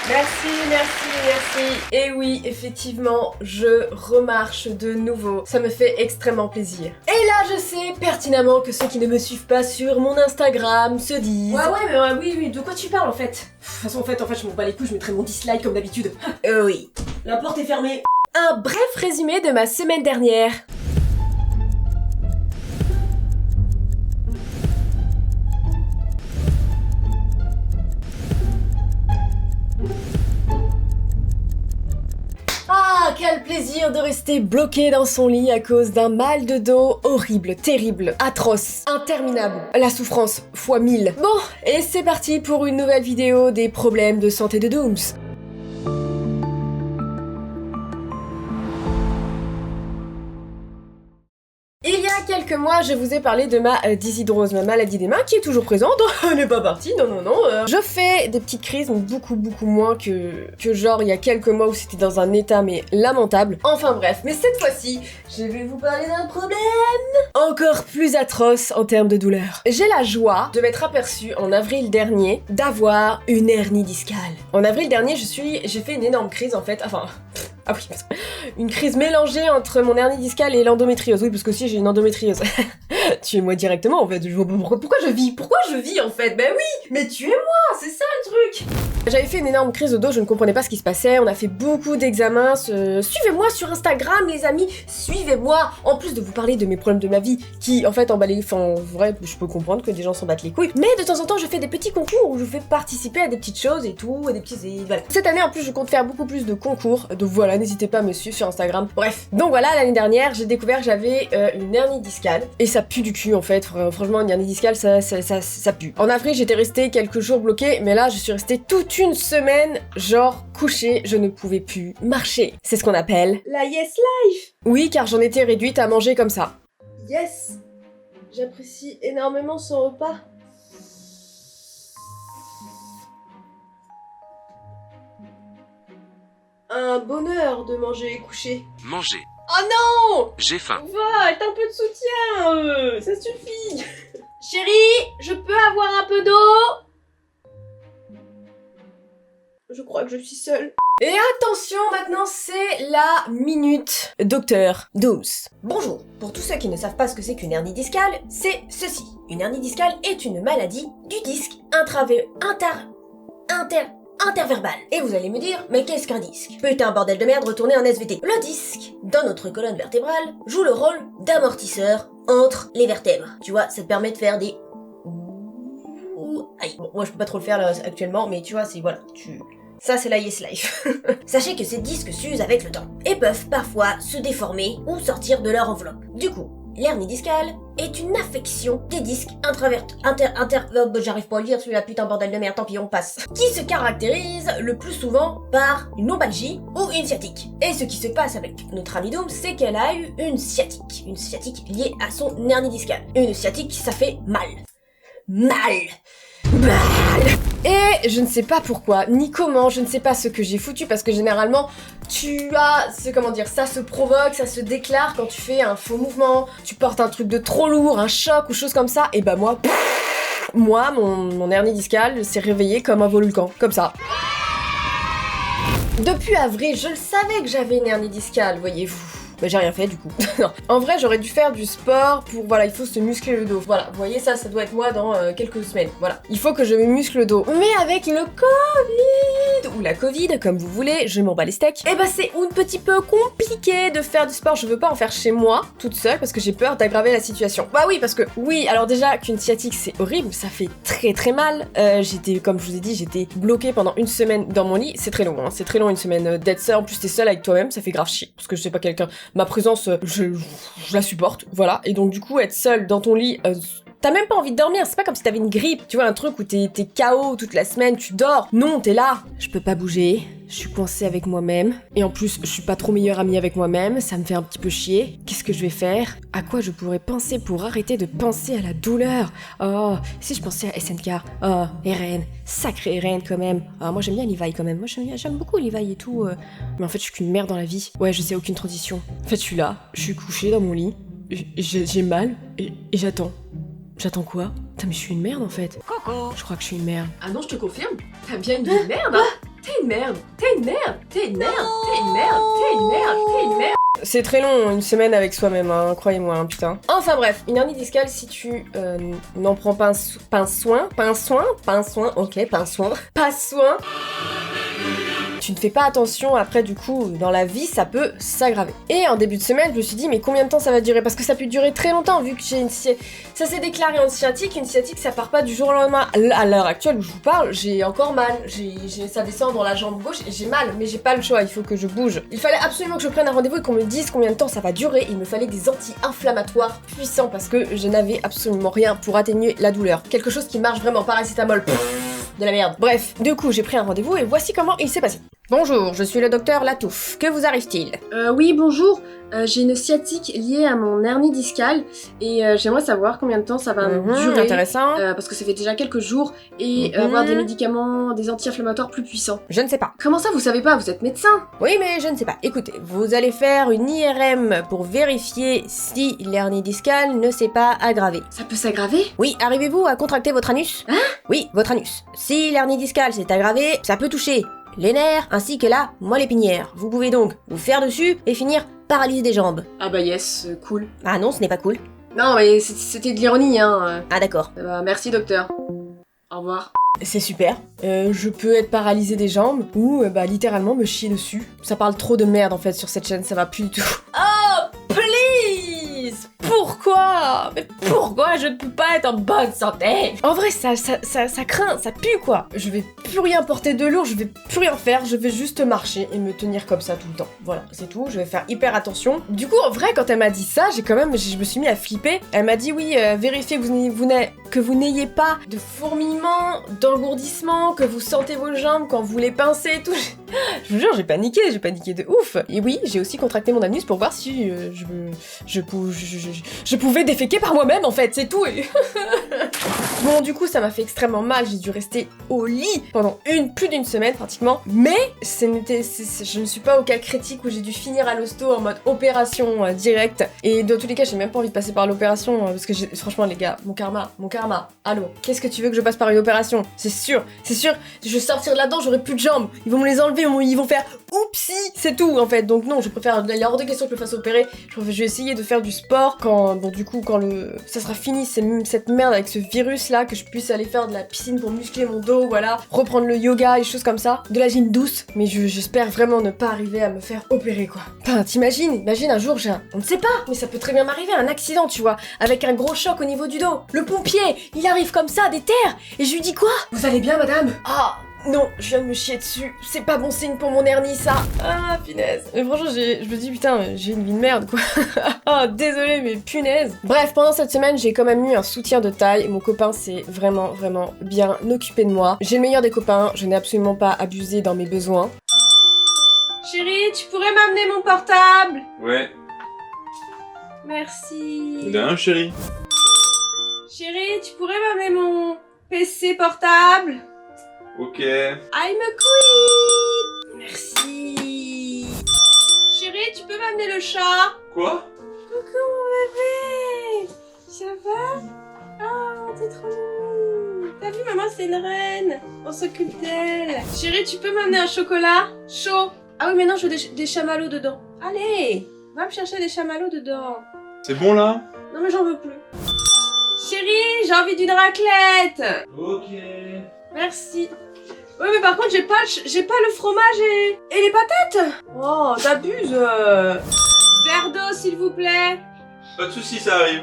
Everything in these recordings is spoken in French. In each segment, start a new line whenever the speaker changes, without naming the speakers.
Merci, merci, merci. Et oui, effectivement, je remarche de nouveau. Ça me fait extrêmement plaisir. Et là, je sais pertinemment que ceux qui ne me suivent pas sur mon Instagram se disent... Ouais, oui, de quoi tu parles en fait? De toute façon, en fait, je m'en bats les couilles, je mettrai mon dislike comme d'habitude. Oui. La porte est fermée. Un bref résumé de ma semaine dernière. Ah, quel plaisir de rester bloqué dans son lit à cause d'un mal de dos horrible, terrible, atroce, interminable. La souffrance fois 1000. Bon, et c'est parti pour une nouvelle vidéo des problèmes de santé de Dooms. Il y a quelques mois, je vous ai parlé de ma dyshydrose, ma maladie des mains, qui est toujours présente, elle n'est pas partie, non. Je fais des petites crises, donc beaucoup moins que genre il y a quelques mois où c'était dans un état mais lamentable. Enfin bref, mais cette fois-ci, je vais vous parler d'un problème encore plus atroce en termes de douleur. J'ai la joie de m'être aperçue en avril dernier d'avoir une hernie discale. En avril dernier, j'ai fait une énorme crise en fait, ah oui, une crise mélangée entre mon hernie discale et l'endométriose. Oui, parce que aussi j'ai une endométriose. Tuez-moi directement en fait. Pourquoi je vis en fait? Ben oui, mais tuez-moi, c'est ça le truc. J'avais fait une énorme crise au dos, je ne comprenais pas ce qui se passait. On a fait beaucoup d'examens. Suivez-moi sur Instagram, les amis. Suivez-moi. En plus de vous parler de mes problèmes de ma vie, qui en fait emballent. Enfin, en vrai, je peux comprendre que des gens s'en battent les couilles. Mais de temps en temps, je fais des petits concours où je fais participer à des petites choses et tout, à des petits. Voilà. Cette année, en plus, je compte faire beaucoup plus de concours. Donc voilà. N'hésitez pas à me suivre sur Instagram. Bref. Donc voilà, l'année dernière, j'ai découvert que j'avais une hernie discale. Et ça pue du cul en fait. Franchement, une hernie discale, ça pue. En avril, j'étais restée quelques jours bloquée, mais là, je suis restée toute une semaine, genre couchée. Je ne pouvais plus marcher. C'est ce qu'on appelle la Yes Life. Oui, car j'en étais réduite à manger comme ça. Yes. J'apprécie énormément ce repas. Un bonheur de manger et coucher.
Manger.
Oh non!
J'ai faim.
Va, t'as un peu de soutien, ça suffit. Chérie, je peux avoir un peu d'eau? Je crois que je suis seule. Et attention, maintenant c'est la minute Docteur Dooms. Bonjour, pour tous ceux qui ne savent pas ce que c'est qu'une hernie discale, c'est ceci. Une hernie discale est une maladie du disque interverbal. Et vous allez me dire, mais qu'est-ce qu'un disque? Putain, bordel de merde, retournez en SVT. Le disque, dans notre colonne vertébrale, joue le rôle d'amortisseur entre les vertèbres. Tu vois, ça te permet de faire des... Aïe. Bon, moi je peux pas trop le faire là actuellement, mais tu vois, c'est... Voilà, Ça c'est la Yes Life. Sachez que ces disques s'usent avec le temps, et peuvent parfois se déformer ou sortir de leur enveloppe. Du coup, l'hernie discale est une affection des disques j'arrive pas à le dire celui-là, putain bordel de merde, tant pis on passe. Qui se caractérise le plus souvent par une lombalgie ou une sciatique. Et ce qui se passe avec notre amie Dooms, c'est qu'elle a eu une sciatique liée à son hernie discale. Une sciatique, ça fait mal. Et je ne sais pas pourquoi, ni comment, je ne sais pas ce que j'ai foutu, parce que généralement, ça se provoque, ça se déclare quand tu fais un faux mouvement, tu portes un truc de trop lourd, un choc ou chose comme ça, et bah moi, mon hernie discale s'est réveillée comme un volcan, comme ça. Depuis avril, je le savais que j'avais une hernie discale, voyez-vous. Mais j'ai rien fait du coup. Non. En vrai, j'aurais dû faire du sport pour, il faut se muscler le dos. Voilà, vous voyez ça doit être moi dans quelques semaines. Voilà. Il faut que je me muscle le dos. Mais avec le Covid, ou la Covid, comme vous voulez, je m'en bats les steaks, et bah c'est un petit peu compliqué de faire du sport. Je veux pas en faire chez moi, toute seule, parce que j'ai peur d'aggraver la situation. Bah oui, parce que, alors déjà, qu'une sciatique c'est horrible, ça fait très mal. Comme je vous ai dit, j'étais bloquée pendant une semaine dans mon lit. C'est très long, hein. C'est très long une semaine d'être seule. En plus, t'es seule avec toi-même, ça fait grave chier. Parce que je sais pas quelqu'un... Ma présence, je la supporte, voilà. Et donc du coup, être seule dans ton lit, t'as même pas envie de dormir. C'est pas comme si t'avais une grippe, tu vois, un truc où t'es KO toute la semaine, tu dors. Non, t'es là. Je peux pas bouger, je suis coincée avec moi-même. Et en plus, je suis pas trop meilleure amie avec moi-même, ça me fait un petit peu chier. Qu'est-ce que je vais faire? À quoi je pourrais penser pour arrêter de penser à la douleur? Oh, si je pensais à SNK. Oh, Eren, sacré Eren quand même. Ah, moi j'aime bien Levi quand même. Moi j'aime beaucoup Levi et tout. Mais en fait, je suis qu'une merde dans la vie. Ouais, je sais, aucune transition. En fait, je suis là, je suis couchée dans mon lit, j'ai mal et j'attends. J'attends quoi? Putain, mais je suis une merde en fait.
Coucou.
Je crois que je suis une merde.
Ah non, je te confirme, t'as bien une vie de merde, hein.
T'es une merde, t'es une merde, t'es une merde, t'es une merde, t'es une merde, t'es une merde. C'est très long, une semaine avec soi-même, hein, croyez-moi, hein, putain. Enfin bref, une hernie discale, si tu n'en prends pas soin, tu ne fais pas attention, après du coup, dans la vie, ça peut s'aggraver. Et en début de semaine, je me suis dit, mais combien de temps ça va durer? Parce que ça peut durer très longtemps, vu que j'ai une ça s'est déclaré en sciatique. Une sciatique, ça part pas du jour au lendemain. À l'heure actuelle où je vous parle, j'ai encore mal. Ça descend dans la jambe gauche et j'ai mal, mais j'ai pas le choix, il faut que je bouge. Il fallait absolument que je prenne un rendez-vous et qu'on me dise combien de temps ça va durer. Il me fallait des anti-inflammatoires puissants parce que je n'avais absolument rien pour atténuer la douleur. Quelque chose qui marche vraiment, paracétamol. De la merde. Bref, du coup, j'ai pris un rendez-vous et voici comment il s'est passé. Bonjour, je suis le docteur Latouf. Que vous arrive-t-il?
Oui, bonjour. J'ai une sciatique liée à mon hernie discale et j'aimerais savoir combien de temps ça va me durer.
Intéressant.
Parce que ça fait déjà quelques jours et avoir des médicaments, des anti-inflammatoires plus puissants.
Je ne sais pas.
Comment ça, vous savez pas? Vous êtes médecin?
Oui, mais je ne sais pas. Écoutez, vous allez faire une IRM pour vérifier si l'hernie discale ne s'est pas aggravée.
Ça peut s'aggraver?
Oui, arrivez-vous à contracter votre anus?
Hein?
Oui, votre anus. Si l'hernie discale s'est aggravée, ça peut toucher les nerfs ainsi que la moelle épinière. Vous pouvez donc vous faire dessus et finir paralysé des jambes.
Ah bah yes, cool.
Ah non, ce n'est pas cool.
Non, mais c'était de l'ironie, hein.
Ah d'accord.
Merci, docteur. Au revoir.
C'est super. Je peux être paralysé des jambes ou littéralement me chier dessus. Ça parle trop de merde en fait sur cette chaîne, ça va plus du tout. Oh, please! Pourquoi? Mais pourquoi je ne peux pas être en bonne santé? En vrai, ça craint, ça pue quoi. Je vais plus rien porter de lourd, je vais plus rien faire, je vais juste marcher et me tenir comme ça tout le temps. Voilà, c'est tout, je vais faire hyper attention. Du coup, en vrai, quand elle m'a dit ça, je me suis mis à flipper. Elle m'a dit oui, vérifiez que vous n'ayez pas de fourmillement, d'engourdissement, que vous sentez vos jambes quand vous les pincez et tout. Je vous jure, j'ai paniqué de ouf. Et oui, j'ai aussi contracté mon anus pour voir si je pouvais déféquer par moi-même en fait, c'est tout. Bon, du coup, ça m'a fait extrêmement mal, j'ai dû rester au lit pendant plus d'une semaine pratiquement, mais je ne suis pas au cas critique où j'ai dû finir à l'hosto en mode opération directe, et dans tous les cas, j'ai même pas envie de passer par l'opération, parce que franchement les gars, mon karma, allô, qu'est-ce que tu veux que je passe par une opération? C'est sûr, je vais sortir de là-dedans, j'aurai plus de jambes, ils vont me les enlever, ils vont faire oupsie, c'est tout en fait, donc non, je préfère, il y a hors de question que je me fasse opérer, je vais essayer de faire du sport quand ça sera fini, cette merde avec ce virus là, que je puisse aller faire de la piscine pour muscler mon dos, voilà, reprendre le yoga et choses comme ça, de la gym douce, mais j'espère vraiment ne pas arriver à me faire opérer quoi. Enfin, imagine un jour on ne sait pas, mais ça peut très bien m'arriver, un accident tu vois, avec un gros choc au niveau du dos, le pompier, il arrive comme ça, des terres, et je lui dis quoi?
Vous allez bien, madame?
Ah non, je viens de me chier dessus, c'est pas bon signe pour mon hernie ça. Ah punaise. Mais franchement je me dis putain, j'ai une vie de merde quoi. Oh désolé mais punaise. Bref, pendant cette semaine j'ai quand même eu un soutien de taille, mon copain s'est vraiment bien occupé de moi. J'ai le meilleur des copains, je n'ai absolument pas abusé dans mes besoins.
Chérie, tu pourrais m'amener mon portable?
Ouais.
Merci.
De rien, chérie.
Chérie, tu pourrais m'amener mon PC portable?
Ok.
I'm a queen. Merci. Chérie, tu peux m'amener le chat?
Quoi?
Coucou mon bébé. Ça va? Oh, t'es trop mignon. T'as vu, maman, c'est une reine. On s'occupe d'elle. Chérie, tu peux m'amener un chocolat? Chaud. Ah oui, mais non, je veux des chamallows dedans. Allez, va me chercher des chamallows dedans.
C'est bon là?
Non mais j'en veux plus. Chérie, j'ai envie d'une raclette.
Ok.
Merci. Oui, mais par contre, j'ai pas le fromage et les patates. Oh, t'abuses. Verre d'eau, s'il vous plaît.
Pas de soucis, ça arrive.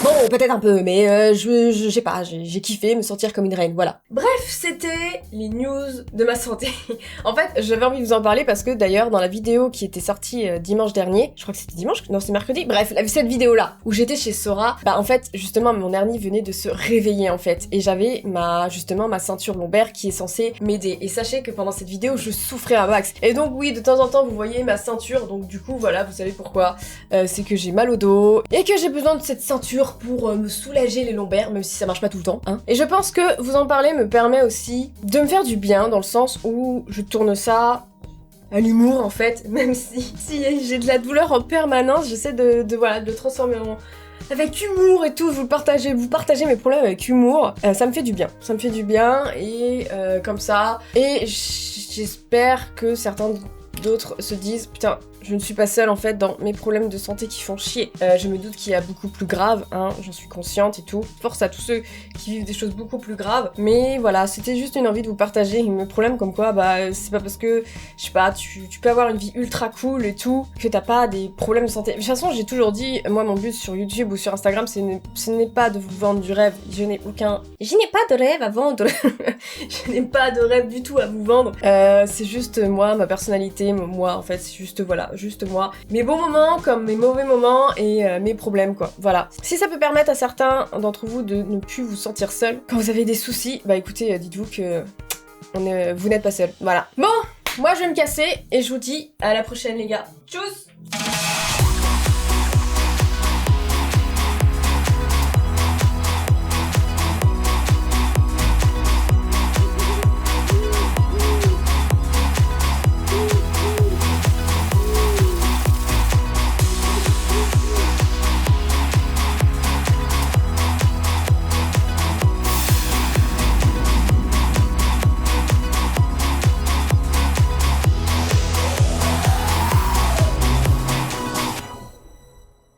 Bon, peut-être un peu, mais je sais pas, j'ai kiffé me sentir comme une reine, voilà. Bref, c'était les news de ma santé. En fait, j'avais envie de vous en parler parce que d'ailleurs, dans la vidéo qui était sortie dimanche dernier, je crois que c'était dimanche, non c'est mercredi, bref, cette vidéo-là, où j'étais chez Sora, bah en fait, justement, mon hernie venait de se réveiller en fait, et j'avais ma ceinture lombaire qui est censée m'aider. Et sachez que pendant cette vidéo, je souffrais un max. Et donc oui, de temps en temps, vous voyez ma ceinture, donc du coup, voilà, vous savez pourquoi. C'est que j'ai mal au dos, et que j'ai besoin de cette ceinture pour me soulager les lombaires, même si ça marche pas tout le temps, hein. Et je pense que vous en parler me permet aussi de me faire du bien, dans le sens où je tourne ça à l'humour en fait, même si j'ai de la douleur en permanence, j'essaie de le transformer avec humour et tout, vous partagez mes problèmes avec humour, ça me fait du bien. Ça me fait du bien et comme ça. Et j'espère que certains d'autres se disent putain, je ne suis pas seule en fait dans mes problèmes de santé qui font chier. Je me doute qu'il y a beaucoup plus grave, hein, j'en suis consciente et tout. Force à tous ceux qui vivent des choses beaucoup plus graves. Mais voilà, c'était juste une envie de vous partager mes problèmes comme quoi, bah c'est pas parce que, je sais pas, tu peux avoir une vie ultra cool et tout, que t'as pas des problèmes de santé. De toute façon, j'ai toujours dit, moi mon but sur YouTube ou sur Instagram, ce n'est pas de vous vendre du rêve. Je n'ai pas de rêve à vendre. Je n'ai pas de rêve du tout à vous vendre. C'est juste moi, ma personnalité, moi en fait, c'est juste voilà. Juste moi, mes bons moments comme mes mauvais moments et mes problèmes quoi, voilà. Si ça peut permettre à certains d'entre vous de ne plus vous sentir seul quand vous avez des soucis, bah écoutez, dites-vous que vous n'êtes pas seul, voilà. Bon, moi je vais me casser et je vous dis à la prochaine les gars, tchuss.